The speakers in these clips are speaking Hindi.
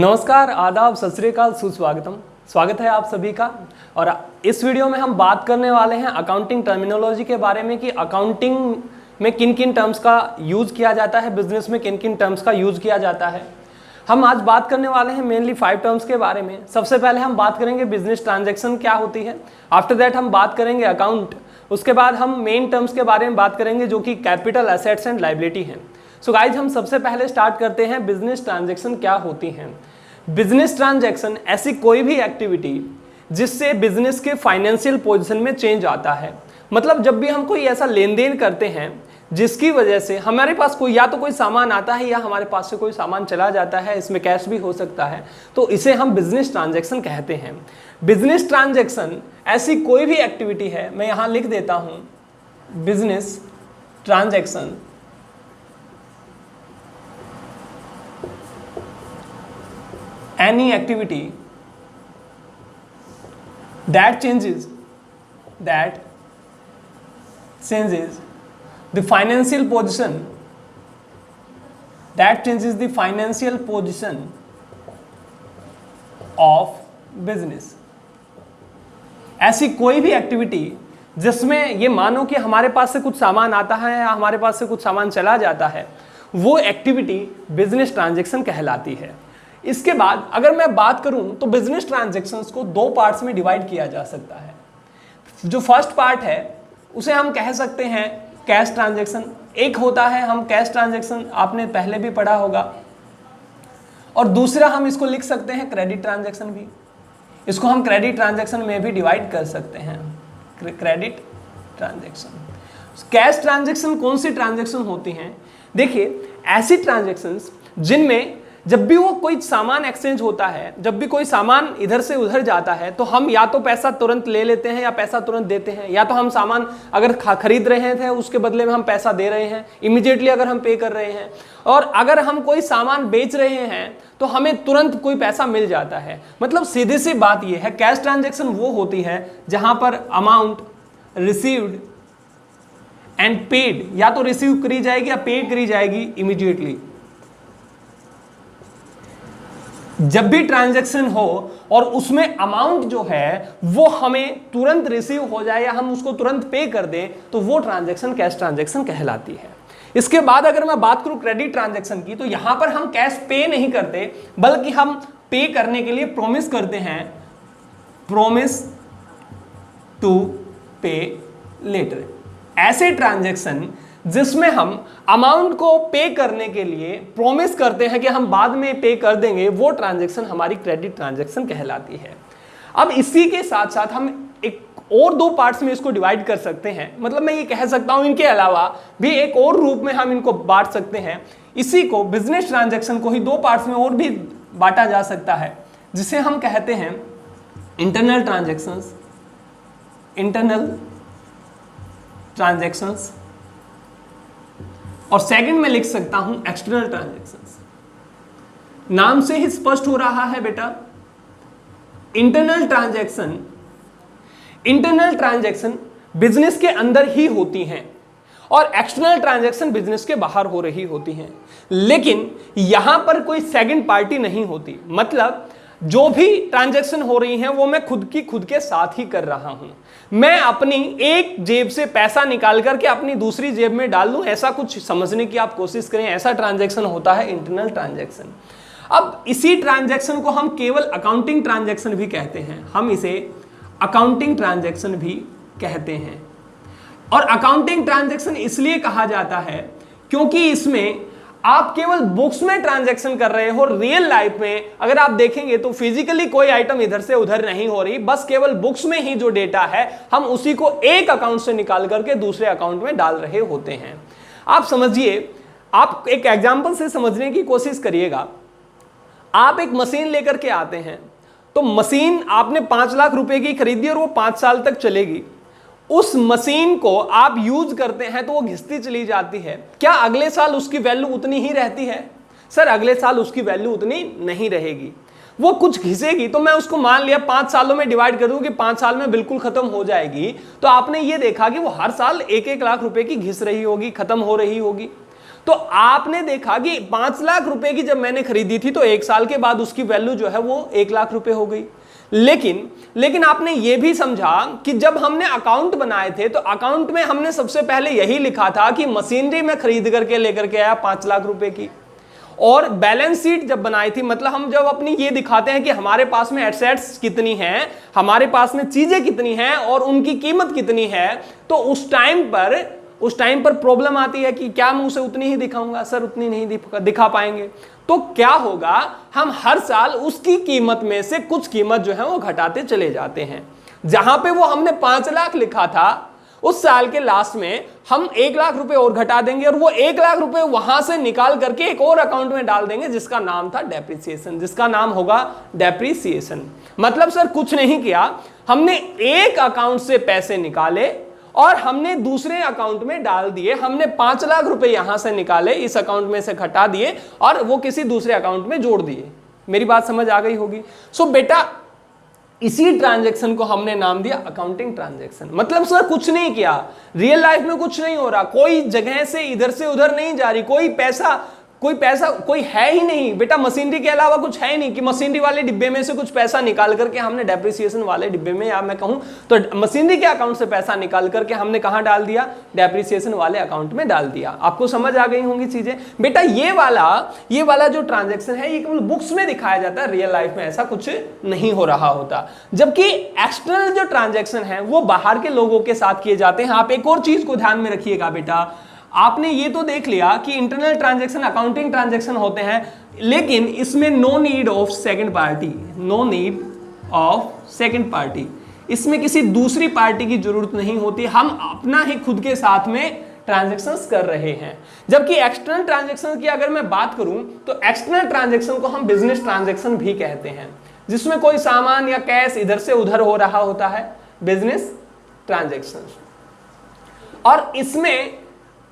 नमस्कार, आदाब, सत श्री अकाल, सुस्वागतम। स्वागत है आप सभी का। और इस वीडियो में हम बात करने वाले हैं अकाउंटिंग टर्मिनोलॉजी के बारे में कि अकाउंटिंग में किन किन टर्म्स का यूज़ किया जाता है, बिजनेस में किन किन टर्म्स का यूज़ किया जाता है। हम आज बात करने वाले हैं मेनली 5 टर्म्स के बारे में। सबसे पहले हम बात करेंगे बिजनेस ट्रांजैक्शन क्या होती है। आफ्टर दैट हम बात करेंगे अकाउंट। उसके बाद हम मेन टर्म्स के बारे में बात करेंगे जो कि कैपिटल, एसेट्स एंड लायबिलिटी हैं। सो गाइज, हम सबसे पहले स्टार्ट करते हैं बिजनेस ट्रांजैक्शन क्या होती हैं। बिजनेस ट्रांजैक्शन ऐसी कोई भी एक्टिविटी जिससे बिजनेस के फाइनेंशियल पोजीशन में चेंज आता है। मतलब जब भी हम कोई ऐसा लेन देन करते हैं जिसकी वजह से हमारे पास कोई या तो कोई सामान आता है या हमारे पास से कोई सामान चला जाता है, इसमें कैश भी हो सकता है, तो इसे हम बिजनेस ट्रांजैक्शन कहते हैं। बिजनेस ट्रांजैक्शन ऐसी कोई भी एक्टिविटी है, मैं यहाँ लिख देता हूँ, business transaction any activity that changes the financial position of business। ऐसी कोई भी एक्टिविटी जिसमें ये मानो कि हमारे पास से कुछ सामान आता है या हमारे पास से कुछ सामान चला जाता है, वो एक्टिविटी बिजनेस ट्रांजैक्शन कहलाती है। इसके बाद अगर मैं बात करूं तो बिजनेस ट्रांजैक्शंस को 2 पार्ट्स में डिवाइड किया जा सकता है। जो फर्स्ट पार्ट है उसे हम कह सकते हैं कैश ट्रांजैक्शन। एक होता है हम कैश ट्रांजैक्शन, आपने पहले भी पढ़ा होगा। और दूसरा हम इसको लिख सकते हैं क्रेडिट ट्रांजैक्शन भी। इसको हम क्रेडिट ट्रांजैक्शन में भी डिवाइड कर सकते हैं, क्रेडिट ट्रांजैक्शन। कैश ट्रांजैक्शन कौन सी ट्रांजैक्शन होती हैं? देखिए, ऐसी ट्रांजैक्शंस जिनमें जब भी वो कोई सामान एक्सचेंज होता है, जब भी कोई सामान इधर से उधर जाता है, तो हम या तो पैसा तुरंत ले लेते हैं या पैसा तुरंत देते हैं, या तो हम सामान अगर खरीद रहे थे उसके बदले में हम पैसा दे रहे हैं, इमीडिएटली अगर हम पे कर रहे हैं। और अगर हम कोई सामान बेच रहे हैं तो हमें तुरंत कोई पैसा मिल जाता है। मतलब सीधी सी बात यह है, कैश ट्रांजैक्शन वो होती है जहां पर अमाउंट रिसीव्ड एंड पेड या तो रिसीव करी जाएगी या पे करी जाएगी इमीडिएटली। जब भी ट्रांजैक्शन हो और उसमें अमाउंट जो है वो हमें तुरंत रिसीव हो जाए या हम उसको तुरंत पे कर दें, तो वो ट्रांजैक्शन कैश ट्रांजैक्शन कहलाती है। इसके बाद अगर मैं बात करूं क्रेडिट ट्रांजैक्शन की, तो यहां पर हम कैश पे नहीं करते बल्कि हम पे करने के लिए प्रॉमिस करते हैं, प्रॉमिस टू पे लेटर। ऐसे ट्रांजैक्शन जिसमें हम अमाउंट को पे करने के लिए प्रॉमिस करते हैं कि हम बाद में पे कर देंगे, वो ट्रांजैक्शन हमारी क्रेडिट ट्रांजैक्शन कहलाती है। अब इसी के साथ साथ हम एक और 2 पार्ट्स में इसको डिवाइड कर सकते हैं। मतलब मैं ये कह सकता हूं इनके अलावा भी एक और रूप में हम इनको बांट सकते हैं। इसी को बिजनेस ट्रांजैक्शन को ही 2 पार्ट्स में और भी बांटा जा सकता है, जिसे हम कहते हैं इंटरनल ट्रांजैक्शंस, इंटरनल ट्रांजैक्शंस, और सेकंड में लिख सकता हूं एक्सटर्नल ट्रांजैक्शंस। नाम से ही स्पष्ट हो रहा है बेटा, इंटरनल ट्रांजैक्शन बिजनेस के अंदर ही होती हैं और एक्सटर्नल ट्रांजैक्शन बिजनेस के बाहर हो रही होती हैं। लेकिन यहां पर कोई सेकंड पार्टी नहीं होती। मतलब जो भी ट्रांजैक्शन हो रही हैं वो मैं खुद के साथ ही कर रहा हूं। मैं अपनी एक जेब से पैसा निकाल करके अपनी दूसरी जेब में डाल दूं, ऐसा कुछ समझने की आप कोशिश करें, ऐसा ट्रांजैक्शन होता है इंटरनल ट्रांजैक्शन। अब इसी ट्रांजैक्शन को हम केवल अकाउंटिंग ट्रांजैक्शन भी कहते हैं। हम इसे अकाउंटिंग ट्रांजैक्शन भी कहते हैं। और अकाउंटिंग ट्रांजैक्शन इसलिए कहा जाता है क्योंकि इसमें आप केवल बुक्स में ट्रांजैक्शन कर रहे हो। रियल लाइफ में अगर आप देखेंगे तो फिजिकली कोई आइटम इधर से उधर नहीं हो रही, बस केवल बुक्स में ही जो डेटा है हम उसी को एक अकाउंट से निकाल करके दूसरे अकाउंट में डाल रहे होते हैं। आप समझिए, आप एक एग्जांपल से समझने की कोशिश करिएगा। आप एक मशीन लेकर के आते हैं, तो मशीन आपने 5 लाख रुपए की खरीदी और वो 5 साल तक चलेगी। उस मशीन को आप यूज करते हैं तो वो घिसती चली जाती है। क्या अगले साल उसकी वैल्यू उतनी ही रहती है? सर, अगले साल उसकी वैल्यू उतनी नहीं रहेगी, वो कुछ घिसेगी। तो मैं उसको मान लिया 5 सालों में डिवाइड कर दूं कि 5 साल में बिल्कुल खत्म हो जाएगी। तो आपने ये देखा कि वो हर साल 1-1 लाख रुपए की घिस रही होगी, खत्म हो रही होगी। तो आपने देखा कि 5 लाख रुपए की जब मैंने खरीदी थी तो 1 साल के बाद उसकी वैल्यू जो है वो 1 लाख रुपए हो गई। लेकिन आपने ये भी समझा कि जब हमने अकाउंट बनाए थे तो अकाउंट में हमने सबसे पहले यही लिखा था कि मशीनरी में खरीद करके लेकर के आया 5 लाख रुपए की, और बैलेंस शीट जब बनाई थी, मतलब हम जब अपनी ये दिखाते हैं कि हमारे पास में एसेट्स कितनी हैं, हमारे पास में चीजें कितनी हैं और उनकी कीमत कितनी है, तो उस टाइम पर प्रॉब्लम आती है कि क्या मैं उसे उतनी ही दिखाऊंगा, सर उतनी नहीं दिखा पाएंगे। तो क्या होगा, हम हर साल उसकी कीमत में से कुछ कीमत जो है वो घटाते चले जाते हैं। जहां पे वो हमने 5 लाख लिखा था, उस साल के लास्ट में हम 1 लाख रुपए और घटा देंगे और वो 1 लाख रुपए वहां से निकाल करके एक और अकाउंट में डाल देंगे जिसका नाम था डेप्रिसिएशन, जिसका नाम होगा डेप्रिसिएशन। मतलब सर कुछ नहीं किया, हमने एक अकाउंट से पैसे निकाले और हमने दूसरे अकाउंट में डाल दिए। हमने 5 लाख रुपए यहां से निकाले, इस अकाउंट में से घटा दिए और वो किसी दूसरे अकाउंट में जोड़ दिए। मेरी बात समझ आ गई होगी। सो बेटा इसी ट्रांजैक्शन को हमने नाम दिया अकाउंटिंग ट्रांजैक्शन। मतलब सर कुछ नहीं किया, रियल लाइफ में कुछ नहीं हो रहा, कोई जगह से इधर से उधर नहीं जा रही, कोई पैसा कोई है ही नहीं बेटा, मशीनरी के अलावा कुछ है ही नहीं कि मशीनरी वाले डिब्बे में से कुछ पैसा निकाल करके हमने डेप्रिसिएशन वाले डिब्बे में, या मैं कहूं तो मशीनरी के अकाउंट से पैसा निकाल करके हमने कहां डाल दिया, डेप्रिसिएशन वाले अकाउंट में डाल दिया। आपको समझ आ गई होंगी चीजें। बेटा ये वाला जो ट्रांजेक्शन है ये केवल बुक्स में दिखाया जाता है, रियल लाइफ में ऐसा कुछ नहीं हो रहा होता। जबकि एक्सटर्नल जो ट्रांजेक्शन है वो बाहर के लोगों के साथ किए जाते हैं। आप एक और चीज को ध्यान में रखिएगा बेटा, आपने ये तो देख लिया कि इंटरनल ट्रांजैक्शन अकाउंटिंग ट्रांजैक्शन होते हैं, लेकिन इसमें no need of second party, इसमें किसी दूसरी पार्टी की जरूरत नहीं होती, हम अपना ही खुद के साथ में ट्रांजैक्शंस कर रहे हैं। जबकि एक्सटर्नल ट्रांजैक्शन की अगर मैं बात करूं तो एक्सटर्नल ट्रांजैक्शन को हम बिजनेस ट्रांजैक्शन भी कहते हैं, जिसमें कोई सामान या कैश इधर से उधर हो रहा होता है, बिजनेस ट्रांजैक्शन, और इसमें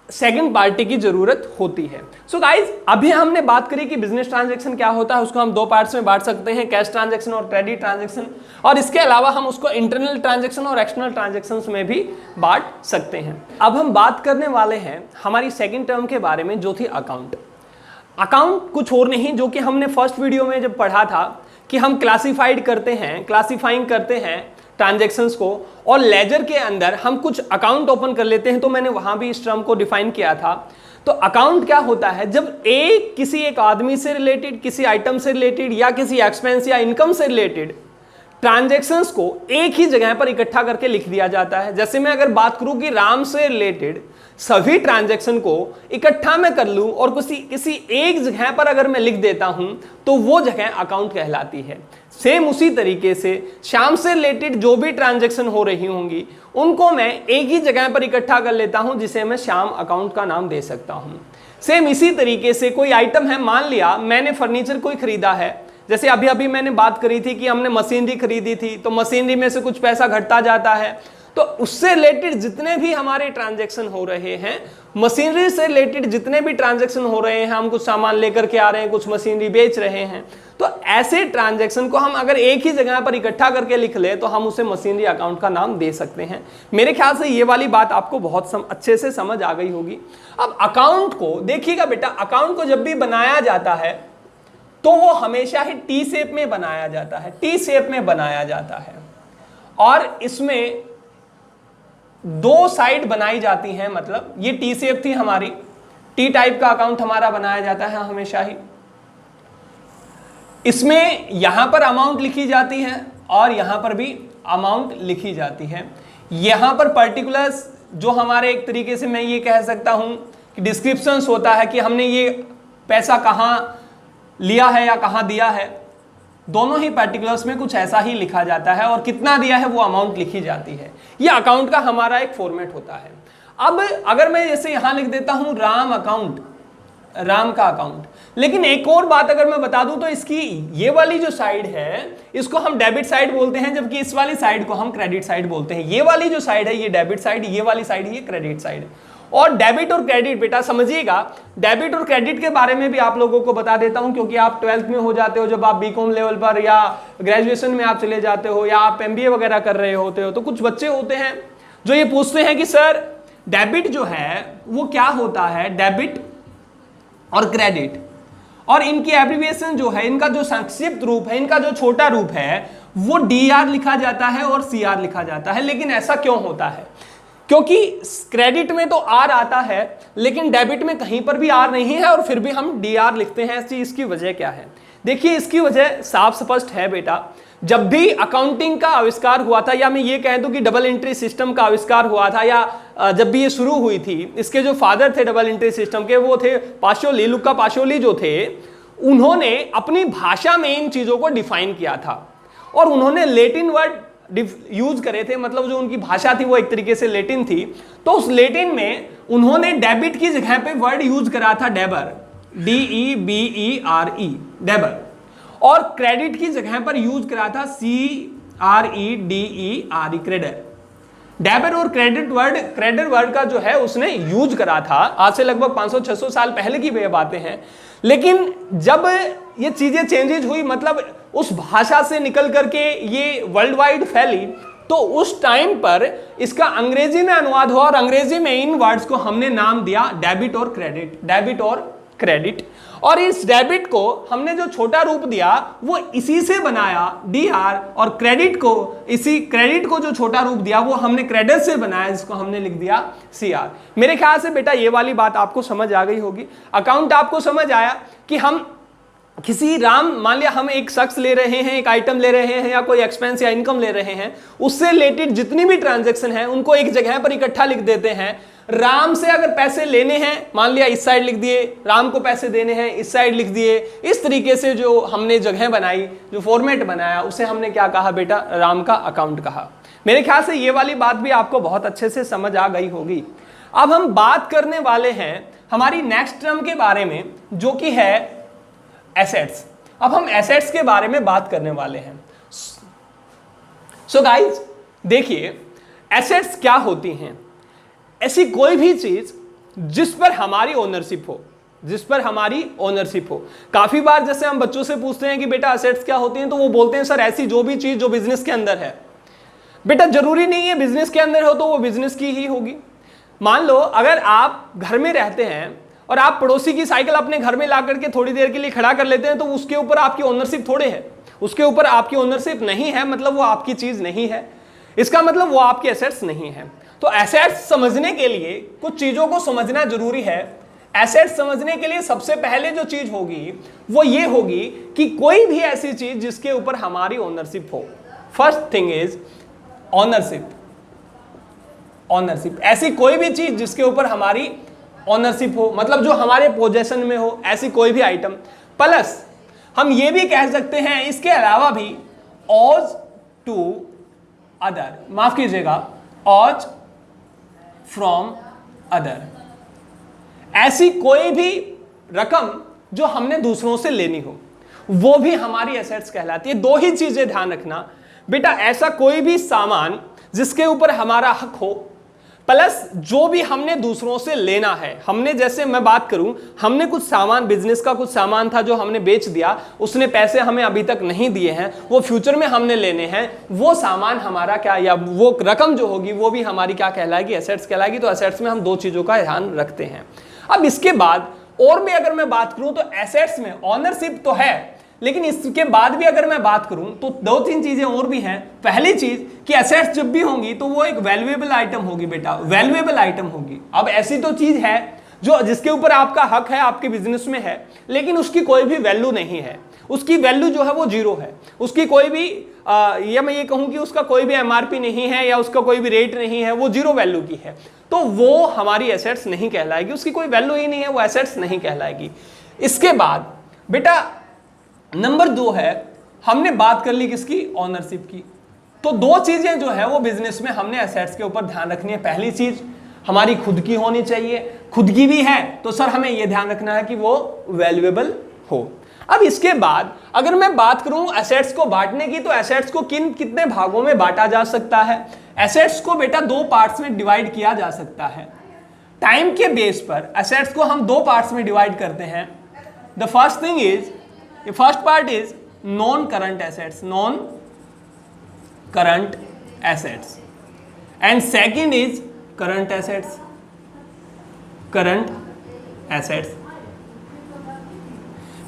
सेकंड पार्टी की जरूरत होती है। सो गाइज अभी हमने बात करी कि बिजनेस ट्रांजैक्शन क्या होता है, उसको हम 2 पार्ट्स में बांट सकते हैं, कैश ट्रांजैक्शन और क्रेडिट ट्रांजैक्शन, और इसके अलावा हम उसको इंटरनल ट्रांजैक्शन और एक्सटर्नल ट्रांजैक्शन में भी बांट सकते हैं। अब हम बात करने वाले हैं हमारी सेकंड टर्म के बारे में, जो थी अकाउंट। अकाउंट कुछ और नहीं, जो कि हमने फर्स्ट वीडियो में जब पढ़ा था कि हम क्लासीफाइंग करते हैं ट्रांजैक्शंस को, और लेजर के अंदर हम कुछ अकाउंट ओपन कर लेते हैं, तो मैंने वहां भी इस टर्म को डिफाइन किया था। तो अकाउंट क्या होता है, जब किसी एक आदमी से रिलेटेड, किसी आइटम से रिलेटेड या किसी एक्सपेंस या इनकम से रिलेटेड ट्रांजैक्शंस को एक ही जगह पर इकट्ठा करके लिख दिया जाता है। जैसे मैं अगर बात करूं कि राम से रिलेटेड सभी ट्रांजैक्शन को इकट्ठा मैं कर लूं और किसी एक जगह पर अगर मैं लिख देता हूं तो वो जगह अकाउंट कहलाती है। सेम उसी तरीके से श्याम से रिलेटेड जो भी ट्रांजैक्शन हो रही होंगी उनको मैं एक ही जगह पर इकट्ठा कर लेता हूं, जिसे मैं श्याम अकाउंट का नाम दे सकता हूं। सेम इसी तरीके से कोई आइटम है, मान लिया मैंने फर्नीचर कोई खरीदा है, जैसे अभी अभी मैंने बात करी थी कि हमने मशीनरी खरीदी थी, तो मशीनरी में से कुछ पैसा घटता जाता है, तो उससे रिलेटेड जितने भी हमारे ट्रांजैक्शन हो रहे हैं, मशीनरी से रिलेटेड जितने भी ट्रांजैक्शन हो रहे हैं, हम कुछ सामान लेकर के आ रहे हैं, कुछ मशीनरी बेच रहे हैं, तो ऐसे ट्रांजैक्शन को हम अगर एक ही जगह पर इकट्ठा करके लिख ले तो हम उसे मशीनरी अकाउंट का नाम दे सकते हैं। मेरे ख्याल से ये वाली बात आपको बहुत अच्छे से समझ आ गई होगी। अब अकाउंट को देखिएगा बेटा, अकाउंट को जब भी बनाया जाता है तो वो हमेशा ही टी शेप में बनाया जाता है, टी शेप में बनाया जाता है, और इसमें 2 साइड बनाई जाती हैं। मतलब ये टी शेप थी हमारी, टी टाइप का अकाउंट हमारा बनाया जाता है हमेशा ही। इसमें यहां पर अमाउंट लिखी जाती है और यहां पर भी अमाउंट लिखी जाती है। यहां पर पर्टिकुलर्स जो हमारे एक तरीके से मैं ये कह सकता हूं कि डिस्क्रिप्शंस होता है कि हमने ये पैसा कहां लिया है या कहां दिया है, दोनों ही पर्टिकुलर्स में कुछ ऐसा ही लिखा जाता है, और कितना दिया है वो अमाउंट लिखी जाती है। ये अकाउंट का हमारा एक फॉर्मेट होता है। अब अगर मैं जैसे यहां लिख देता हूं राम अकाउंट, राम का अकाउंट, लेकिन एक और बात अगर मैं बता दूं तो इसकी ये वाली जो साइड है इसको हम डेबिट साइड बोलते हैं, जबकि इस वाली साइड को हम क्रेडिट साइड बोलते हैं। ये वाली जो साइड है ये डेबिट साइड, ये वाली साइड ये क्रेडिट साइड। और डेबिट और क्रेडिट बेटा समझिएगा, डेबिट और क्रेडिट के बारे में भी आप लोगों को बता देता हूं, क्योंकि आप 12th में हो जाते हो, जब आप बीकॉम लेवल पर या ग्रेजुएशन में आप चले जाते हो या आप एमबीए वगैरह कर रहे होते हो, तो कुछ बच्चे होते हैं जो ये पूछते हैं कि सर डेबिट जो है वो क्या होता है, डेबिट और क्रेडिट, और इनकी एब्रिविएशन जो है, इनका जो संक्षिप्त रूप है, इनका जो छोटा रूप है, वो DR लिखा जाता है और CR लिखा जाता है। लेकिन ऐसा क्यों होता है? क्योंकि क्रेडिट में तो R आता है, लेकिन डेबिट में कहीं पर भी R नहीं है, और फिर भी हम DR लिखते हैं। इसकी वजह क्या है? देखिए, इसकी वजह साफ स्पष्ट है बेटा। जब भी अकाउंटिंग का आविष्कार हुआ था, या मैं ये कह दूं कि डबल एंट्री सिस्टम का आविष्कार हुआ था, या जब भी ये शुरू हुई थी, इसके जो फादर थे डबल एंट्री सिस्टम के, वो थे पाशोली, लुका पाशोली जो थे, उन्होंने अपनी भाषा में इन चीजों को डिफाइन किया था, और उन्होंने लेटिन वर्ड यूज करे थे। मतलब जो उनकी भाषा थी वो एक तरीके से लेटिन थी, तो उस लेटिन में उन्होंने डेबिट की जगह पे वर्ड यूज करा था डेबर, DEBERE, डेबर, और क्रेडिट की जगह पर यूज करा था CREDERE, क्रेडर। डेबर और क्रेडिट वर्ड का जो है उसने यूज करा था। आज से लगभग 500-600 साल पहले की वे बातें हैं। लेकिन जब ये चीजें चेंजेज हुई, मतलब उस भाषा से निकल करके ये वर्ल्ड वाइड फैली, तो उस टाइम पर इसका अंग्रेजी में अनुवाद हुआ, और अंग्रेजी में इन वर्ड्स को हमने नाम दिया डेबिट और क्रेडिट, डेबिट और क्रेडिट। और इस डेबिट को हमने जो छोटा रूप दिया वो इसी से बनाया, DR, और क्रेडिट को जो छोटा रूप दिया वो हमने क्रेडिट से बनाया, जिसको हमने लिख दिया CR। मेरे ख्याल से बेटा ये वाली बात आपको समझ आ गई होगी। अकाउंट आपको समझ आया कि हम किसी मान लिया हम एक शख्स ले रहे हैं, एक आइटम ले रहे हैं, या कोई एक्सपेंस या इनकम ले रहे हैं, उससे रिलेटेड जितनी भी ट्रांजैक्शन है उनको एक जगह पर इकट्ठा लिख देते हैं। राम से अगर पैसे लेने हैं, मान लिया इस साइड लिख दिए, राम को पैसे देने हैं इस साइड लिख दिए। इस तरीके से जो हमने जगह बनाई, जो फॉर्मेट बनाया, उसे हमने क्या कहा बेटा? राम का अकाउंट कहा। मेरे ख्याल से ये वाली बात भी आपको बहुत अच्छे से समझ आ गई होगी। अब हम बात करने वाले हैं हमारी नेक्स्ट टर्म के बारे में, जो कि है एसेट्स। अब हम एसेट्स के बारे में बात करने वाले हैं। सो गाइज देखिए, एसेट्स क्या होती हैं? ऐसी कोई भी चीज जिस पर हमारी ओनरशिप हो, काफी बार जैसे हम बच्चों से पूछते हैं कि बेटा एसेट्स क्या होती हैं, तो वो बोलते हैं सर ऐसी जो भी चीज जो बिजनेस के अंदर है। बेटा जरूरी नहीं है बिजनेस के अंदर हो तो वो बिजनेस की ही होगी। मान लो अगर आप घर में रहते हैं और आप पड़ोसी की साइकिल अपने घर में ला करके थोड़ी देर के लिए खड़ा कर लेते हैं, तो उसके ऊपर आपकी ओनरशिप थोड़े है, उसके ऊपर आपकी ओनरशिप नहीं है, मतलब वो आपकी चीज नहीं है, इसका मतलब वो आपके एसेट्स नहीं है। तो एसेट्स समझने के लिए कुछ चीजों को समझना जरूरी है। एसेट्स समझने के लिए सबसे पहले जो चीज होगी वो ये होगी कि कोई भी ऐसी चीज जिसके ऊपर हमारी ओनरशिप हो। First thing is ownership. ऐसी कोई भी चीज जिसके ऊपर हमारी ओनरशिप हो, मतलब जो हमारे पोजेशन में हो, ऐसी कोई भी आइटम। प्लस हम ये भी कह सकते हैं इसके अलावा भी ऑज टू अदर, माफ कीजिएगा, ऑज फ्रॉम अदर। ऐसी कोई भी रकम जो हमने दूसरों से लेनी हो, वो भी हमारी एसेट्स कहलाती है। दो ही चीजें ध्यान रखना बेटा, ऐसा कोई भी सामान जिसके ऊपर हमारा हक हो, प्लस जो भी हमने दूसरों से लेना है। हमने, जैसे मैं बात करूं, हमने कुछ सामान, बिजनेस का कुछ सामान था जो हमने बेच दिया, उसने पैसे हमें अभी तक नहीं दिए हैं, वो फ्यूचर में हमने लेने हैं, वो सामान हमारा क्या, या वो रकम जो होगी वो भी हमारी क्या कहलाएगी? एसेट्स कहलाएगी। तो एसेट्स में हम दो चीजों का ध्यान रखते हैं। अब इसके बाद और भी अगर मैं बात करूं तो एसेट्स में ऑनरशिप तो है, लेकिन इसके बाद भी अगर मैं बात करूं तो दो तीन चीजें और भी हैं। पहली चीज कि एसेट्स जब भी होंगी तो वो एक वैल्यूएबल आइटम होगी बेटा, वैल्यूएबल आइटम होगी। अब ऐसी तो चीज है जो जिसके ऊपर आपका हक है, आपके बिजनेस में है, लेकिन उसकी कोई भी वैल्यू नहीं है, उसकी वैल्यू जो है वो जीरो है, उसकी कोई भी या मैं ये कहूं कि उसका कोई भी एमआरपी नहीं है या उसका कोई भी रेट नहीं है, वो जीरो वैल्यू की है, तो वो हमारी एसेट्स नहीं कहलाएगी, उसकी कोई वैल्यू ही नहीं है, वो एसेट्स नहीं कहलाएगी। इसके बाद बेटा नंबर 2 है, हमने बात कर ली किसकी? ऑनरशिप की। तो दो चीजें जो है वो बिजनेस में हमने एसेट्स के ऊपर ध्यान रखनी है। पहली चीज हमारी खुद की होनी चाहिए, खुद की भी है तो सर हमें यह ध्यान रखना है कि वो वैल्यूएबल हो। अब इसके बाद अगर मैं बात करूं एसेट्स को बांटने की, तो एसेट्स को कितने भागों में बांटा जा सकता है? एसेट्स को बेटा दो पार्ट्स में डिवाइड किया जा सकता है। टाइम के बेस पर एसेट्स को हम दो पार्ट्स में डिवाइड करते हैं। The first thing is, the first part is non-current assets, non-current assets, and second is current assets, current assets,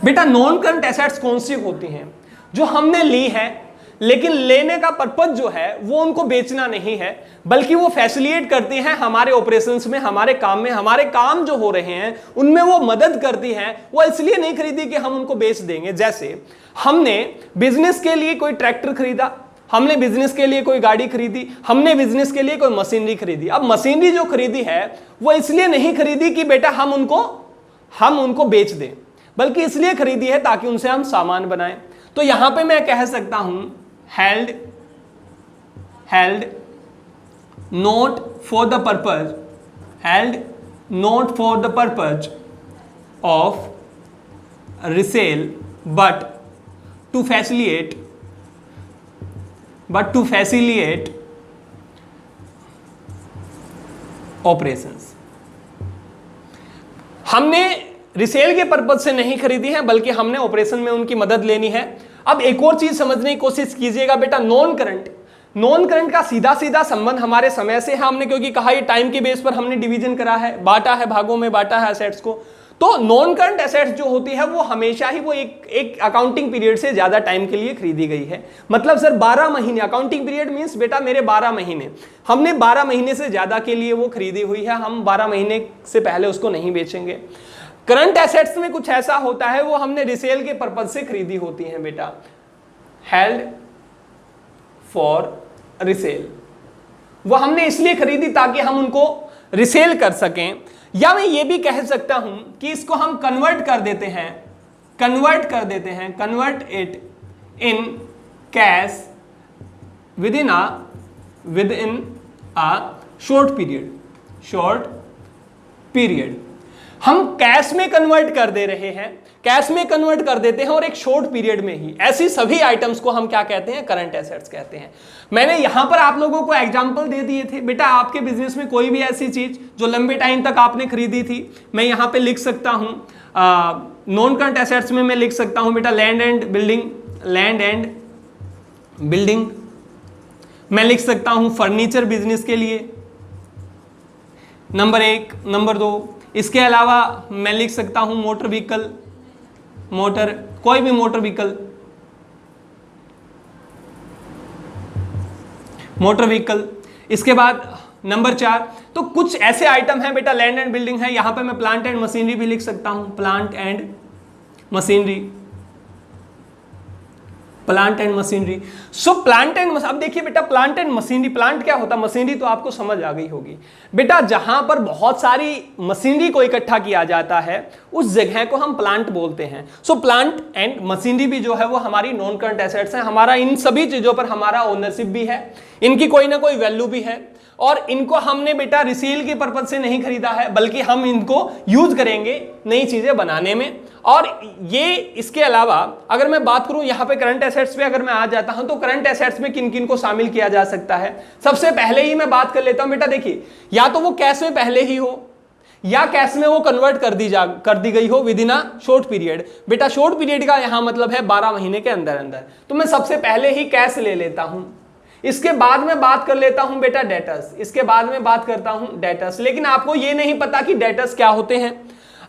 बेटा नॉन करंट एसेट्स कौन सी होती हैं? जो हमने ली है लेकिन लेने का पर्पज जो है वो उनको बेचना नहीं है, बल्कि वो फैसिलिटेट करती हैं हमारे ऑपरेशंस में, हमारे काम में, हमारे काम जो हो रहे हैं उनमें वो मदद करती हैं। वो इसलिए नहीं खरीदी कि हम उनको बेच देंगे। जैसे हमने बिजनेस के लिए कोई ट्रैक्टर खरीदा, हमने बिजनेस के लिए कोई गाड़ी खरीदी, हमने बिजनेस के लिए कोई मशीनरी खरीदी। अब मशीनरी जो खरीदी है वो इसलिए नहीं खरीदी कि बेटा हम उनको बेच दें, बल्कि इसलिए खरीदी है ताकि उनसे हम सामान बनाएं। तो यहां पे मैं कह सकता हूं held not for the purpose of resale but to facilitate operations। हमने रिसेल के पर्पज से नहीं खरीदी है, बल्कि हमने ऑपरेशन में उनकी मदद लेनी है। अब एक और चीज समझने की कोशिश कीजिएगा बेटा, नॉन करंट का सीधा सीधा संबंध हमारे समय से है। हमने क्योंकि कहा ये टाइम के बेस पर हमने डिवीजन करा है, बांटा है, भागों में बांटा है एसेट्स को। तो नॉन करंट एसेट्स जो होती है वो हमेशा ही वो एक अकाउंटिंग पीरियड से ज्यादा टाइम के लिए खरीदी गई है। मतलब सर 12 महीने, अकाउंटिंग पीरियड मींस बेटा मेरे 12 महीने, हमने 12 महीने से ज्यादा के लिए वो खरीदी हुई है, हम 12 महीने से पहले उसको नहीं बेचेंगे। करंट एसेट्स में कुछ ऐसा होता है वो हमने रिसेल के पर्पज से खरीदी होती हैं बेटा, हेल्ड फॉर रिसेल। वो हमने इसलिए खरीदी ताकि हम उनको रिसेल कर सकें। या मैं ये भी कह सकता हूं कि इसको हम convert it in cash with in a short period. हम कैश में कन्वर्ट कर दे रहे हैं, कैश में कन्वर्ट कर देते हैं और एक शॉर्ट पीरियड में ही। ऐसी सभी आइटम्स को हम क्या कहते हैं? करंट एसेट्स कहते हैं। मैंने यहां पर आप लोगों को एग्जांपल दे दिए थे बेटा, आपके बिजनेस में कोई भी ऐसी चीज जो लंबे टाइम तक आपने खरीदी थी, मैं यहां पे लिख सकता हूं नॉन करंट एसेट्स में मैं लिख सकता हूं बेटा लैंड एंड बिल्डिंग। मैं लिख सकता हूं फर्नीचर बिजनेस के लिए, नंबर 1। नंबर 2, इसके अलावा मैं लिख सकता हूं कोई भी मोटर व्हीकल। इसके बाद नंबर 4, तो कुछ ऐसे आइटम हैं बेटा, लैंड एंड बिल्डिंग है, यहां पे मैं प्लांट एंड मशीनरी भी लिख सकता हूं, प्लांट एंड मशीनरी। सो अब देखिए बेटा, प्लांट एंड मशीनरी, प्लांट क्या होता है, मशीनरी तो आपको समझ आ गई होगी बेटा। जहां पर बहुत सारी मशीनरी को इकट्ठा किया जाता है उस जगह को हम प्लांट बोलते हैं। सो प्लांट एंड मशीनरी भी जो है वो हमारी नॉन करंट एसेट्स हैं। हमारा इन सभी चीजों पर हमारा ओनरशिप भी है, इनकी कोई ना कोई वैल्यू भी है, और इनको हमने बेटा रिसेल के पर्पज से नहीं खरीदा है, बल्कि हम इनको यूज करेंगे नई चीजें बनाने में। और ये इसके अलावा अगर मैं बात करूं यहाँ पे करंट एसेट्स पे अगर मैं आ जाता हूं, तो करंट एसेट्स में किन किन को शामिल किया जा सकता है? सबसे पहले ही मैं बात कर लेता हूं बेटा, देखिए या तो वो कैश में पहले ही हो या कैश में वो कन्वर्ट कर दी गई हो with in a short period. बेटा शॉर्ट पीरियड का यहां मतलब है 12 महीने के अंदर अंदर। तो मैं सबसे पहले ही कैश ले लेता हूं, इसके बाद में बात कर लेता हूं बेटा डेटर्स, इसके बाद में बात करता हूं डेटर्स। लेकिन आपको ये नहीं पता कि डेटर्स क्या होते हैं।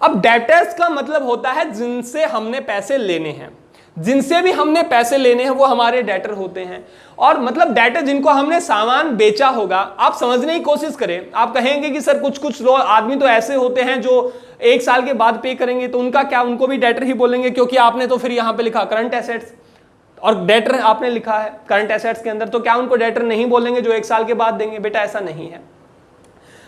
अब डेटर्स का मतलब होता है जिनसे हमने पैसे लेने हैं, जिनसे भी हमने पैसे लेने हैं वो हमारे डेटर होते हैं। और मतलब डेटर जिनको हमने सामान बेचा होगा। आप समझने की कोशिश करें, आप कहेंगे कि सर कुछ आदमी तो ऐसे होते हैं जो 1 साल के बाद पे करेंगे, तो उनका क्या, उनको भी डेटर ही बोलेंगे, क्योंकि आपने तो फिर यहां पे लिखा करंट एसेट्स और डेटर आपने लिखा है करंट एसेट्स के अंदर, तो क्या उनको डेटर नहीं बोलेंगे जो 1 साल के बाद देंगे? बेटा ऐसा नहीं है।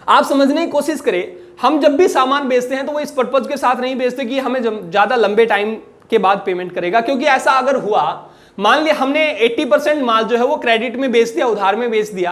आप समझने की कोशिश करें, हम जब भी सामान बेचते हैं तो वो इस पर्पज के साथ नहीं बेचते कि हमें ज्यादा लंबे टाइम के बाद पेमेंट करेगा। क्योंकि ऐसा अगर हुआ, मान लिया हमने 80% माल जो है वो क्रेडिट में बेच दिया, उधार में बेच दिया,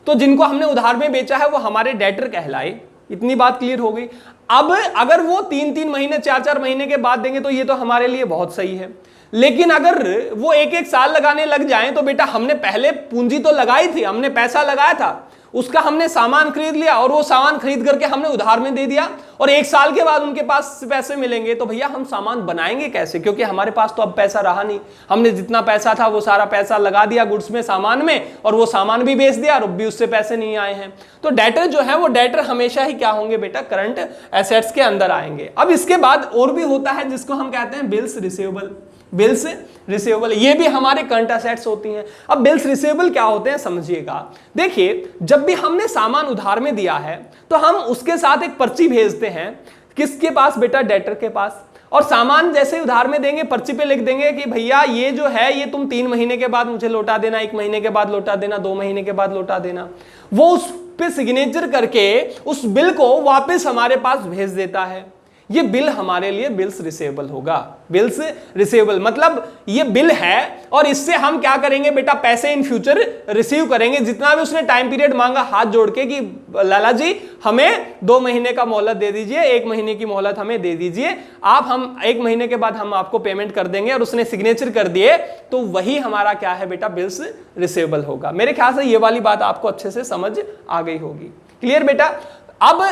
तो जिनको हमने उधार में बेचा है वो हमारे डेटर कहलाए। इतनी बात क्लियर हो गई। अब अगर वो 3-3 महीने 4-4 महीने के बाद देंगे तो ये तो हमारे लिए बहुत सही है। लेकिन अगर वो 1-1 साल लगाने लग जाएं तो बेटा हमने पहले पूंजी तो लगाई थी, हमने पैसा लगाया था, उसका हमने सामान खरीद लिया और वो सामान खरीद करके हमने उधार में दे दिया और 1 साल के बाद उनके पास पैसे मिलेंगे, तो भैया हम सामान बनाएंगे कैसे? क्योंकि हमारे पास तो अब पैसा रहा नहीं, हमने जितना पैसा था वो सारा पैसा लगा दिया गुड्स में, सामान में, और वो सामान भी बेच दिया और अब भी उससे पैसे नहीं आए हैं। तो डेटर जो है वो डेटर हमेशा ही क्या होंगे बेटा? करंट एसेट्स के अंदर आएंगे। अब इसके बाद और भी होता है जिसको हम कहते हैं बिल्स रिसीवेबल। बिल्स रिसीवेबल ये भी हमारे करंट एसेट्स होती हैं। अब बिल्स रिसीवेबल क्या होते हैं समझिएगा। देखिए, जब भी हमने सामान उधार में दिया है तो हम उसके साथ एक पर्ची भेजते हैं, किसके पास बेटा? डेटर के पास। और सामान जैसे उधार में देंगे, पर्ची पे लिख देंगे कि भैया ये जो है ये तुम 3 महीने के बाद मुझे लौटा देना, 1 महीने के बाद लौटा देना, 2 महीने के बाद लौटा देना। वो उस पे सिग्नेचर करके उस बिल को वापस हमारे पास भेज देता है। ये बिल हमारे लिए बिल्स रिसीवेबल होगा। बिल्स रिसीवेबल मतलब ये बिल है और इससे हम क्या करेंगे बेटा? पैसे इन फ्यूचर रिसीव करेंगे। जितना भी उसने टाइम पीरियड मांगा हाथ जोड़ के कि लाला जी हमें 2 महीने का मोहलत दे दीजिए, 1 महीने की मोहलत हमें दे दीजिए, हम 1 महीने के बाद हम आपको पेमेंट कर देंगे, और उसने सिग्नेचर कर दिए, तो वही हमारा क्या है बेटा? बिल्स रिसीवेबल होगा। मेरे ख्याल से ये वाली बात आपको अच्छे से समझ आ गई होगी। क्लियर बेटा? अब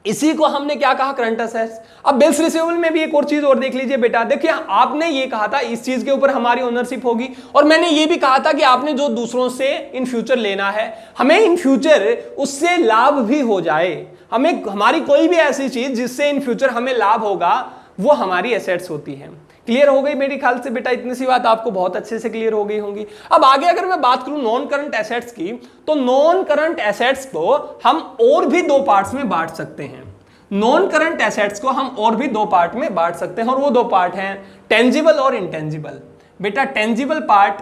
इसी को हमने क्या कहा? Current assets. अब बिल्स रिसीवेबल में भी एक और चीज और देख लीजिए बेटा। देखिए, आपने ये कहा था इस चीज के ऊपर हमारी ओनरशिप होगी, और मैंने ये भी कहा था कि आपने जो दूसरों से इन फ्यूचर लेना है, हमें इन फ्यूचर उससे लाभ भी हो जाए। हमें हमारी कोई भी ऐसी चीज जिससे इन फ्यूचर हमें लाभ होगा, वो हमारी एसेट्स होती है। क्लियर हो गई मेरे ख्याल से बेटा? इतनी सी बात आपको बहुत अच्छे से क्लियर हो गई होंगी। अब आगे अगर मैं बात करूं नॉन करंट एसेट्स की, तो नॉन करंट एसेट्स को हम और भी 2 पार्ट्स में बांट सकते हैं। नॉन करंट एसेट्स को हम और भी 2 पार्ट में बांट सकते हैं, और वो 2 पार्ट हैं टेंजिबल और इंटेंजिबल। बेटा, टेंजिबल पार्ट,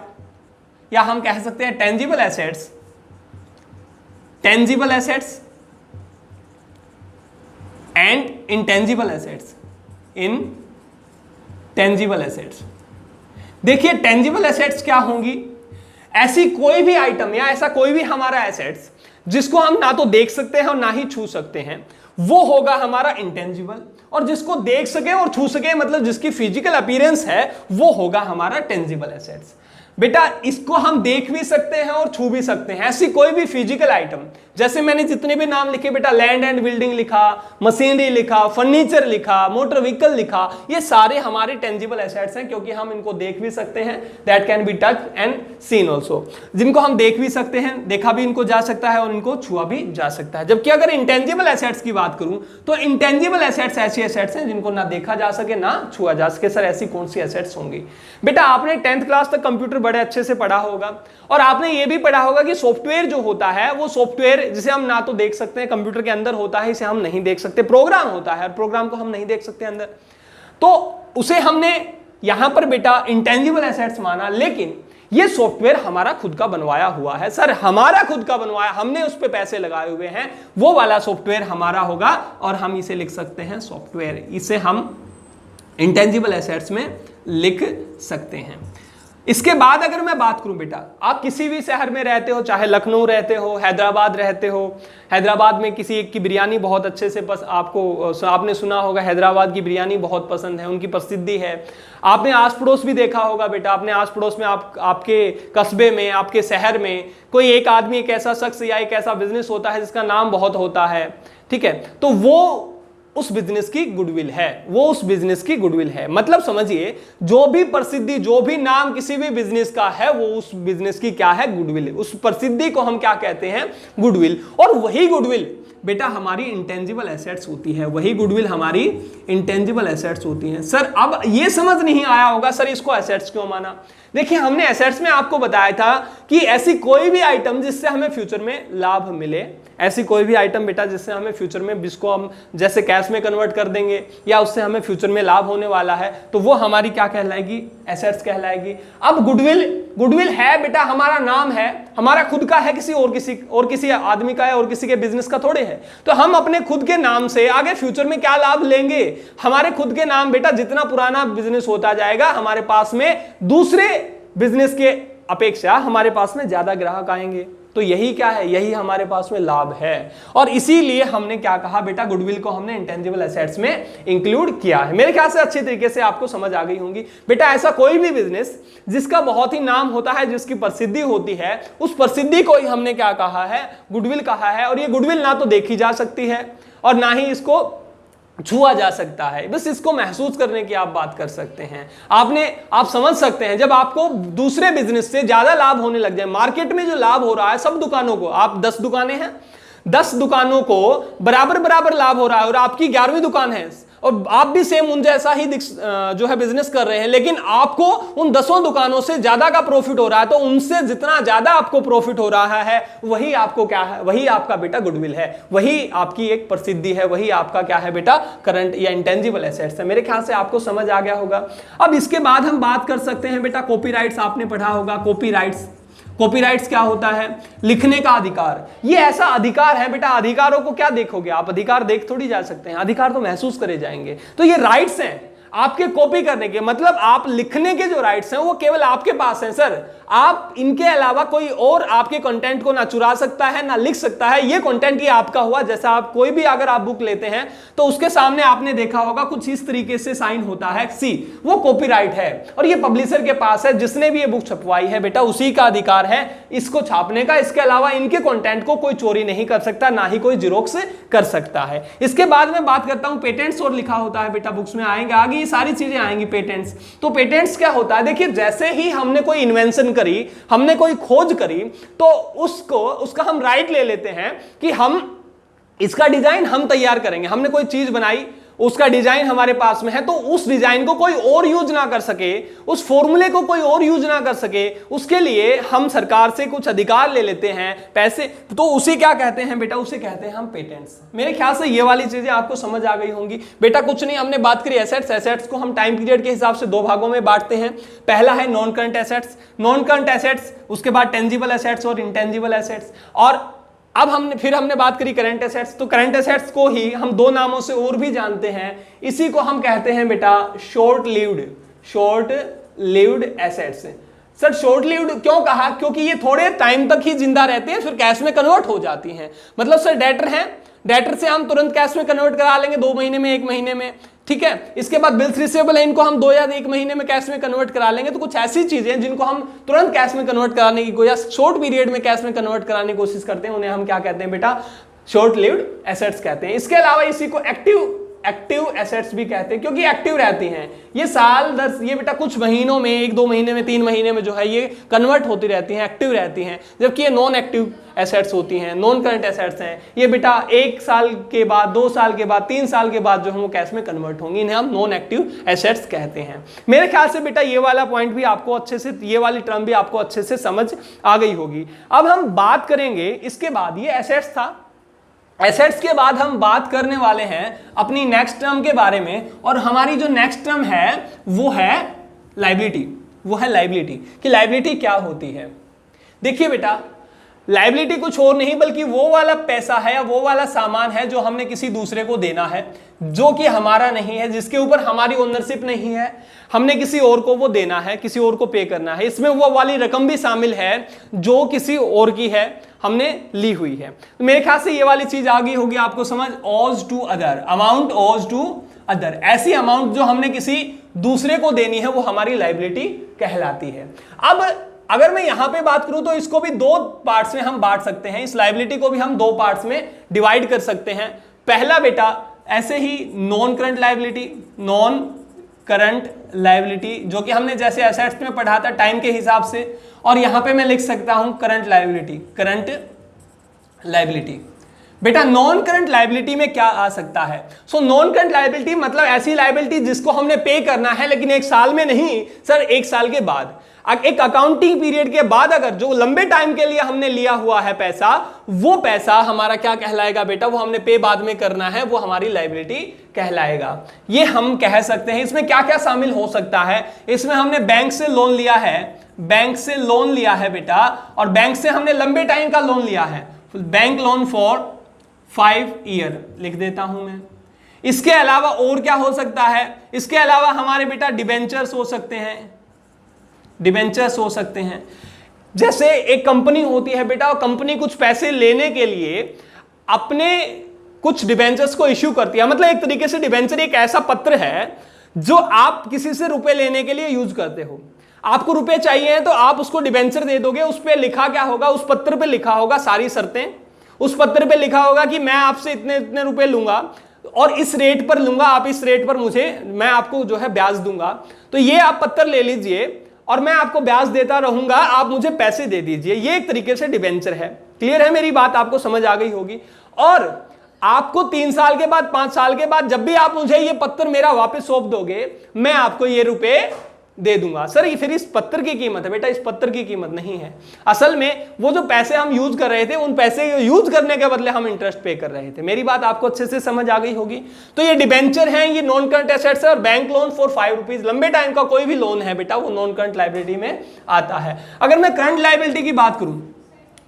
या हम कह सकते हैं tangible assets, tangible assets and intangible assets. Tangible assets, देखिए टेंजिबल एसेट्स क्या होंगी? ऐसी कोई भी आइटम या ऐसा कोई भी हमारा एसेट्स जिसको हम ना तो देख सकते हैं और ना ही छू सकते हैं, वो होगा हमारा इंटेंजिबल। और जिसको देख सके और छू सके, मतलब जिसकी फिजिकल अपीयरेंस है, वो होगा हमारा टेंजिबल एसेट्स। बेटा, इसको हम देख भी सकते हैं और छू भी सकते हैं। ऐसी कोई भी फिजिकल आइटम, जैसे मैंने जितने भी नाम लिखे बेटा, लैंड एंड बिल्डिंग लिखा, मशीनरी लिखा, फर्नीचर लिखा, मोटर व्हीकल लिखा, ये सारे हमारे टेंजिबल एसेट्स हैं, क्योंकि हम इनको देख भी सकते हैं। That can be touch and seen also. जिनको हम देख भी सकते हैं, देखा भी इनको जा सकता है और इनको छुआ भी जा सकता है। जबकि अगर इंटेंजिबल एसेट्स की बात करूं, तो इंटेंजिबल एसेट्स ऐसी एसेट्स हैं जिनको ना देखा जा सके ना छुआ जा सके। सर, ऐसी कौन सी एसेट्स होंगी? बेटा, आपने 10th क्लास तक कंप्यूटर बड़े अच्छे से पढ़ा होगा, और आपने ये भी पढ़ा होगा कि सॉफ्टवेयर जो होता है, वो सॉफ्टवेयर जिसे हम ना तो देख सकते हैं, कंप्यूटर के अंदर होता है, इसे हम नहीं देख सकते। प्रोग्राम होता है, प्रोग्राम को हम नहीं देख सकते अंदर, तो उसे हमने यहां पर बेटा इंटेंजिबल एसेट्स माना। लेकिन ये सॉफ्टवेयर हमारा खुद का बनवाया हुआ है। सर, हमारा खुद का बनवाया, हमने उस पर पैसे लगाए हुए हैं, वो वाला सॉफ्टवेयर हमारा होगा, और हम इसे लिख सकते हैं सॉफ्टवेयर। इसे हम इंटेंजिबल एसेट्स में लिख सकते हैं। इसके बाद अगर मैं बात करूं बेटा, आप किसी भी शहर में रहते हो, चाहे लखनऊ रहते हो, हैदराबाद रहते हो, हैदराबाद में किसी एक की बिरयानी बहुत अच्छे से आपने सुना होगा, हैदराबाद की बिरयानी बहुत पसंद है, उनकी प्रसिद्धि है। आपने आस पड़ोस भी देखा होगा बेटा, अपने आस पड़ोस में आपके कस्बे में, आपके शहर में कोई एक आदमी, एक ऐसा शख्स या एक ऐसा बिजनेस होता है जिसका नाम बहुत होता है, ठीक है, तो वो उस बिजनेस की गुडविल है, वो उस बिजनेस की गुडविल है। मतलब समझिए, जो भी प्रसिद्धि, जो भी नाम किसी भी बिजनेस का है, वो उस बिजनेस की क्या है? गुडविल। उस प्रसिद्धि को हम क्या कहते हैं? गुडविल। और वही गुडविल बेटा हमारी इंटेंजिबल एसेट्स होती है, वही गुडविल हमारी इंटेंजिबल एसेट्स होती हैं। सर, अब ये समझ नहीं आया होगा, सर इसको एसेट्स क्यों माना? देखिए, हमने एसेट्स में आपको बताया था कि ऐसी कोई भी आइटम जिससे हमें फ्यूचर में लाभ मिले, ऐसी कोई भी आइटम बेटा जिससे हमें फ्यूचर में, जिसको हम जैसे कैश में कन्वर्ट कर देंगे या उससे हमें फ्यूचर में लाभ होने वाला है, तो वो हमारी क्या कहलाएगी? एसेट्स कहलाएगी। अब गुडविल है बेटा, हमारा नाम है, हमारा खुद का है, किसी आदमी का है और किसी के बिजनेस का थोड़े है। तो हम अपने खुद के नाम से आगे फ्यूचर में क्या लाभ लेंगे? हमारे खुद के नाम बेटा, जितना पुराना बिजनेस होता जाएगा, हमारे पास में दूसरे बिजनेस के अपेक्षा हमारे पास में ज्यादा ग्राहक आएंगे। तो यही क्या है, यही हमारे पास में लाभ है। और इसीलिए हमने क्या कहा बेटा, गुडविल को हमने इंटेंजिबल एसेट्स में इंक्लूड किया है। मेरे ख्याल से अच्छी तरीके से आपको समझ आ गई होंगी बेटा। ऐसा कोई भी बिजनेस जिसका बहुत ही नाम होता है, जिसकी प्रसिद्धि होती है, उस प्रसिद्धि को ही हमने क्या कहा है, गुडविल कहा है। और ये गुडविल ना तो देखी जा सकती है और ना ही इसको छुआ जा सकता है, बस इसको महसूस करने की आप बात कर सकते हैं। आप समझ सकते हैं, जब आपको दूसरे बिजनेस से ज्यादा लाभ होने लग जाए, मार्केट में जो लाभ हो रहा है सब दुकानों को, आप 10 दुकानें हैं, 10 दुकानों को बराबर बराबर लाभ हो रहा है और आपकी 11वीं दुकान है और आप भी सेम उन जैसा ही जो है बिजनेस कर रहे हैं, लेकिन आपको उन 10 दुकानों से ज्यादा का प्रॉफिट हो रहा है, तो उनसे जितना ज्यादा आपको प्रॉफिट हो रहा है वही आपको क्या है, वही आपका बेटा गुडविल है, वही आपकी एक प्रसिद्धि है, वही आपका क्या है बेटा, करंट या इंटेंजिबल एसेट्स है। मेरे ख्याल से आपको समझ आ गया होगा। अब इसके बाद हम बात कर सकते हैं बेटा कॉपीराइट्स। आपने पढ़ा होगा कॉपीराइट्स। कॉपीराइट्स क्या होता है, लिखने का अधिकार। ये ऐसा अधिकार है बेटा, अधिकारों को क्या देखोगे आप, अधिकार देख थोड़ी जा सकते हैं, अधिकार तो महसूस करे जाएंगे। तो ये राइट्स हैं आपके कॉपी करने के, मतलब आप लिखने के जो राइट्स हैं वो केवल आपके पास हैं सर। आप इनके अलावा कोई और आपके कंटेंट को ना चुरा सकता है ना लिख सकता है। ये कंटेंट ही आपका हुआ। जैसा आप कोई भी अगर आप बुक लेते हैं तो उसके सामने आपने देखा होगा कुछ इस तरीके से साइन होता है सी, वो कॉपीराइट है और ये पब्लिशर के पास है, जिसने भी ये बुक छपवाई है बेटा उसी का अधिकार है इसको छापने का। इसके अलावा इनके कंटेंट को कोई चोरी नहीं कर सकता, ना ही कोई जिरोक्स कर सकता है। इसके बाद में बात करता हूं पेटेंट्स, और लिखा होता है बेटा बुक्स में आएंगे, आगे ये सारी चीजें आएंगी। पेटेंट्स, तो पेटेंट्स क्या होता है, देखिए जैसे ही हमने कोई इन्वेंशन करी, हमने कोई खोज करी, तो उसका हम राइट ले लेते हैं कि हम इसका डिजाइन हम तैयार करेंगे। हमने कोई चीज बनाई, उसका डिजाइन हमारे पास में है, तो उस डिजाइन को कोई और यूज ना कर सके, उस फॉर्मूले को कोई और यूज ना कर सके, उसके लिए हम सरकार से कुछ अधिकार ले लेते हैं, पैसे, तो उसे क्या कहते हैं बेटा, उसे कहते हैं हम पेटेंट्स। मेरे ख्याल से ये वाली चीजें आपको समझ आ गई होंगी बेटा। कुछ नहीं, हमने बात करी एसेट्स। एसेट्स को हम टाइम पीरियड के हिसाब से 2 भागों में बांटते हैं। पहला है non current assets, non current assets, उसके बाद टेंजिबल एसेट्स और इंटेंजिबल एसेट्स। और अब हमने बात करी करंट एसेट्स, तो करंट एसेट्स को ही हम 2 नामों से और भी जानते हैं। इसी को हम कहते हैं बेटा short lived assets. Sir short lived क्यों कहा, क्योंकि ये थोड़े टाइम तक ही जिंदा रहते हैं, फिर कैश में कन्वर्ट हो जाती हैं। मतलब सर डेटर हैं, डेटर से हम तुरंत कैश में कन्वर्ट करा लेंगे 2 महीने में, 1 महीने में, ठीक है। इसके बाद बिल्स रिसीवेबल है, इनको हम 2 या 1 महीने में कैश में कन्वर्ट करा लेंगे। तो कुछ ऐसी चीजें जिनको हम तुरंत कैश में कन्वर्ट कराने की या शॉर्ट पीरियड में कैश में कन्वर्ट कराने की कोशिश करते हैं, उन्हें हम क्या कहते हैं बेटा, शॉर्ट लिव्ड एसेट्स कहते हैं। इसके अलावा इसी को एक्टिव एसेट्स भी कहते हैं, क्योंकि एक्टिव रहती हैं। ये साल दर ये बेटा कुछ महीनों में, 1-2 महीने में, 3 महीने में जो है ये कन्वर्ट होती रहती हैं, एक्टिव रहती हैं। जबकि ये नॉन एक्टिव एसेट्स होती हैं, नॉन करंट एसेट्स हैं। ये बेटा 1 साल के बाद, 2 साल के बाद, 3 साल के बाद जो है वो कैश में कन्वर्ट होंगी। इन्हें हम नॉन एक्टिव एसेट्स कहते हैं। मेरे ख्याल से बेटा ये वाला पॉइंट भी आपको अच्छे से, ये वाली टर्म भी आपको अच्छे से समझ आ गई होगी। अब हम बात करेंगे इसके बाद, ये एसेट्स था। एसेट्स के बाद हम बात करने वाले हैं अपनी नेक्स्ट टर्म के बारे में, और हमारी जो नेक्स्ट टर्म है वो है लायबिलिटी। वो है लायबिलिटी कि लायबिलिटी क्या होती है। देखिए बेटा, लायबिलिटी कुछ और नहीं बल्कि वो वाला पैसा है या वो वाला सामान है जो हमने किसी दूसरे को देना है, जो कि हमारा नहीं है, जिसके ऊपर हमारी ओनरशिप नहीं है। हमने किसी और को वो देना है, किसी और को पे करना है। इसमें वो वाली रकम भी शामिल है जो किसी और की है, हमने ली हुई है। तो मेरे ख्याल से ये वाली चीज आ गई होगी आपको समझ। ओज टू अदर, अमाउंट ओज टू अदर, ऐसी अमाउंट जो हमने किसी दूसरे को देनी है वो हमारी लायबिलिटी कहलाती है। अब अगर मैं यहां पे बात करूं तो इसको भी 2 पार्ट्स में हम बांट सकते हैं। इस लायबिलिटी को भी हम 2 पार्ट्स में डिवाइड कर सकते हैं। पहला बेटा ऐसे ही non current liability, non current liability जो कि हमने जैसे एसेट्स में पढ़ा था टाइम के हिसाब से, और यहां पे मैं लिख सकता हूं करंट लायबिलिटी। करंट लायबिलिटी बेटा, नॉन करंट लायबिलिटी में क्या आ सकता है? सो नॉन करंट लायबिलिटी मतलब ऐसी लायबिलिटी जिसको हमने पे करना है, लेकिन 1 साल में नहीं सर, 1 साल के बाद, एक अकाउंटिंग पीरियड के बाद, अगर जो लंबे टाइम के लिए हमने लिया हुआ है पैसा, वो पैसा हमारा क्या कहलाएगा बेटा, वो हमने पे बाद में करना है, वो हमारी लायबिलिटी कहलाएगा। ये हम कह सकते हैं। इसमें क्या क्या शामिल हो सकता है? इसमें हमने बैंक से लोन लिया है, बैंक से लोन लिया है बेटा, और बैंक से हमने लंबे टाइम का लोन लिया है, बैंक लोन फॉर 5 ईयर लिख देता हूं मैं। इसके अलावा और क्या हो सकता है? इसके अलावा हमारे बेटा डिबेंचर्स हो सकते हैं, डिबेंचर्स हो सकते हैं। जैसे एक कंपनी होती है बेटा, और कंपनी कुछ पैसे लेने के लिए अपने कुछ डिबेंचर्स को इश्यू करती है। मतलब एक तरीके से डिबेंचर एक ऐसा पत्र है जो आप किसी से रुपए लेने के लिए यूज करते हो। आपको रुपए चाहिए हैं तो आप उसको डिबेंचर दे दोगे, उस पर लिखा क्या होगा, उस पत्र पे लिखा होगा सारी शर्तें, उस पत्र पे लिखा होगा कि मैं आपसे इतने इतने रुपए लूंगा और इस रेट पर लूंगा, आप इस रेट पर मैं आपको जो है ब्याज दूंगा, तो ये आप पत्र ले लीजिए और मैं आपको ब्याज देता रहूंगा, आप मुझे पैसे दे दीजिए। ये एक तरीके से डिबेंचर है। क्लियर है मेरी बात, आपको समझ आ गई होगी। और आपको 3 साल के बाद, 5 साल के बाद जब भी आप मुझे ये पत्र मेरा वापस सौंप दोगे, मैं आपको ये रुपए दे दूंगा। सर फिर इस पत्र की कीमत है बेटा, इस पत्र की कीमत नहीं है। असल में वो जो पैसे हम यूज कर रहे थे, उन पैसे यूज करने के बदले हम इंटरेस्ट पे कर रहे थे। मेरी बात आपको अच्छे से समझ आ गई होगी। तो ये डिबेंचर हैं, ये नॉन करंट एसेट्स है। और बैंक लोन फॉर 5 रुपीज, लंबे टाइम का कोई भी लोन है बेटा, वो नॉन करंट लायबिलिटी में आता है। अगर मैं करंट लायबिलिटी की बात करूं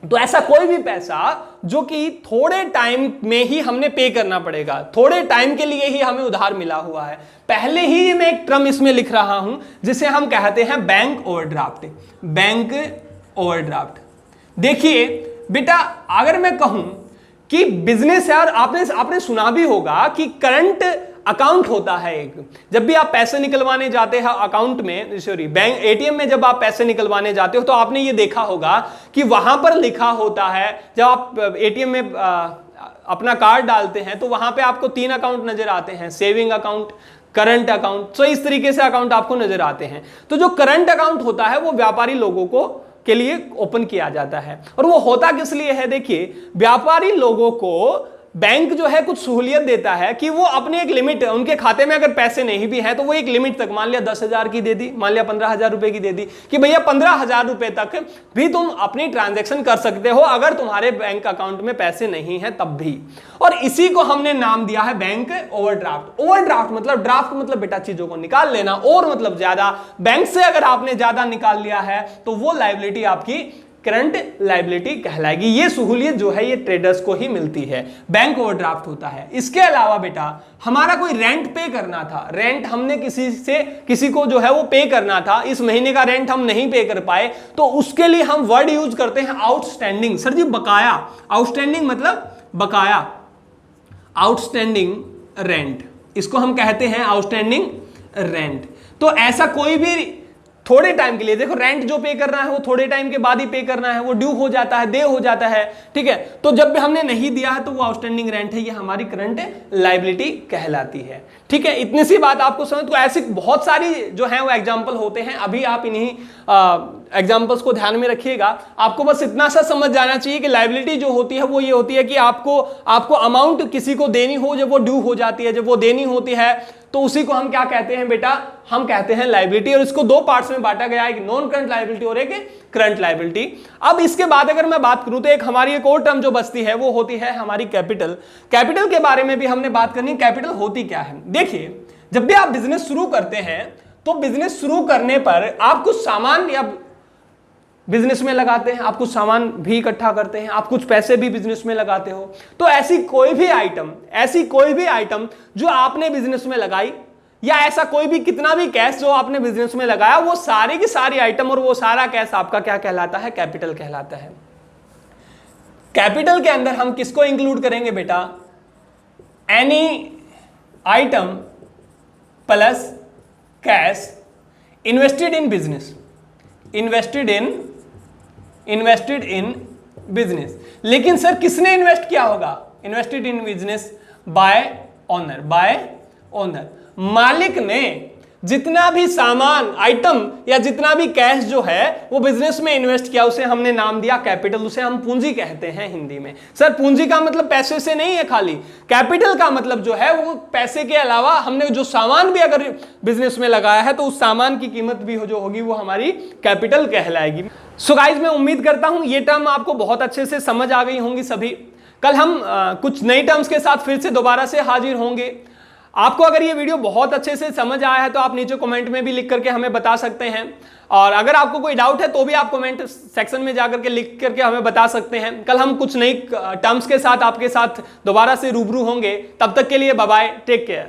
तो ऐसा कोई भी पैसा जो कि थोड़े टाइम में ही हमने पे करना पड़ेगा, थोड़े टाइम के लिए ही हमें उधार मिला हुआ है। पहले ही मैं एक टर्म इसमें लिख रहा हूं जिसे हम कहते हैं बैंक ओवरड्राफ्ट। Bank overdraft. देखिए बेटा, अगर मैं कहूं कि बिजनेस है, और आपने सुना भी होगा कि करंट अकाउंट होता है एक। जब भी आप पैसे निकलवाने जाते हैं अकाउंट में, सॉरी बैंक एटीएम में जब आप पैसे निकलवाने जाते हो तो आपने ये देखा होगा कि वहां पर लिखा होता है, जब आप एटीएम में अपना कार्ड डालते हैं तो वहां पे आपको 3 अकाउंट नजर आते हैं, सेविंग अकाउंट, करंट अकाउंट। तो इस तरीके से अकाउंट आपको नजर आते हैं। तो जो करंट अकाउंट होता है वो व्यापारी लोगों को के लिए ओपन किया जाता है। और वो होता किस लिए है? देखिए, व्यापारी लोगों को बैंक जो है कुछ सहूलियत देता है कि वो अपने एक लिमिट, उनके खाते में अगर पैसे नहीं भी हैं तो वो एक लिमिट तक, मान लिया 10,000 की दे दी, मान लिया 15,000 रुपए की दे दी, कि भैया 15,000 रुपए तक भी तुम अपनी ट्रांजैक्शन कर सकते हो अगर तुम्हारे बैंक अकाउंट में पैसे नहीं है तब भी। और इसी को हमने नाम दिया है बैंक ओवरड्राफ्ट। ओवरड्राफ्ट मतलब, ड्राफ्ट मतलब बेटा चीजों को निकाल लेना, और मतलब ज्यादा। बैंक से अगर आपने ज्यादा निकाल लिया है तो वो लायबिलिटी आपकी करंट लायबिलिटी कहलाएगी। ये सहूलियत जो है ये ट्रेडर्स को ही मिलती है, बैंक ओवरड्राफ्ट होता है। इसके अलावा बेटा, हमारा कोई रेंट पे करना था, रेंट हमने किसी को जो है वो पे करना था, इस महीने का रेंट हम नहीं पे कर पाए, तो उसके लिए हम वर्ड यूज करते हैं आउटस्टैंडिंग। सर जी बकाया, आउटस्टैंडिंग मतलब बकाया, आउटस्टैंडिंग रेंट, इसको हम कहते हैं आउटस्टैंडिंग रेंट। तो ऐसा कोई भी थोड़े टाइम के लिए, देखो रेंट जो पे करना है वो थोड़े टाइम के बाद ही पे करना है, वो ड्यू हो जाता है, दे हो जाता है, ठीक है। तो जब भी हमने नहीं दिया है तो वो आउटस्टैंडिंग रेंट है, ये हमारी करंट लायबिलिटी कहलाती है, ठीक है। इतनी सी बात आपको समझ। तो ऐसी बहुत सारी जो है वो एग्जांपल होते हैं, अभी आप इन्हीं एग्जांपल्स को ध्यान में रखिएगा। आपको बस इतना सा समझ जाना चाहिए कि लायबिलिटी जो होती है वो ये होती है कि आपको अमाउंट किसी को देनी हो, जब वो ड्यू हो जाती है, जब वो देनी होती है तो उसी को हम क्या कहते हैं बेटा, हम कहते हैं लायबिलिटी। और इसको 2 पार्ट्स में बांटा गया है, एक नॉन करंट लायबिलिटी और एक करंट लायबिलिटी। अब इसके बाद अगर मैं बात करूं तो एक हमारी एक और टर्म जो बचती है वो होती है हमारी कैपिटल। कैपिटल के बारे में भी हमने बात करनी। कैपिटल होती क्या है? देखिए, जब भी आप बिजनेस शुरू करते हैं तो बिजनेस शुरू करने पर आप कुछ सामान या बिजनेस में लगाते हैं, आप कुछ सामान भी इकट्ठा करते हैं, आप कुछ पैसे भी बिजनेस में लगाते हो। तो ऐसी कोई भी आइटम जो आपने बिजनेस में लगाई, या ऐसा कोई भी कितना भी कैश जो आपने बिजनेस में लगाया, वो सारी की सारी आइटम और वो सारा कैश आपका क्या कहलाता है? कैपिटल कहलाता है। कैपिटल के अंदर हम किसको इंक्लूड करेंगे बेटा? Any item plus cash invested in business, invested in business. लेकिन सर किसने इन्वेस्ट किया होगा? Invested in business by owner, मालिक ने जितना भी सामान, आइटम या जितना भी कैश जो है वो बिजनेस में इन्वेस्ट किया, उसे हमने नाम दिया कैपिटल, उसे हम पूंजी कहते हैं हिंदी में। सर पूंजी का मतलब पैसे से नहीं है खाली, कैपिटल का मतलब जो है वो पैसे के अलावा हमने जो सामान भी अगर बिजनेस में लगाया है तो उस सामान की कीमत भी जो होगी वो हमारी कैपिटल कहलाएगी। सो गाइस, मैं उम्मीद करता हूं ये टर्म आपको बहुत अच्छे से समझ आ गई होंगी सभी। कल हम कुछ नई टर्म्स के साथ फिर से दोबारा से हाजिर होंगे। आपको अगर ये वीडियो बहुत अच्छे से समझ आया है तो आप नीचे कमेंट में भी लिख करके हमें बता सकते हैं, और अगर आपको कोई डाउट है तो भी आप कमेंट सेक्शन में जाकर के लिख करके हमें बता सकते हैं। कल हम कुछ नई टर्म्स के साथ आपके साथ दोबारा से रूबरू होंगे। तब तक के लिए बाय बाय, टेक केयर।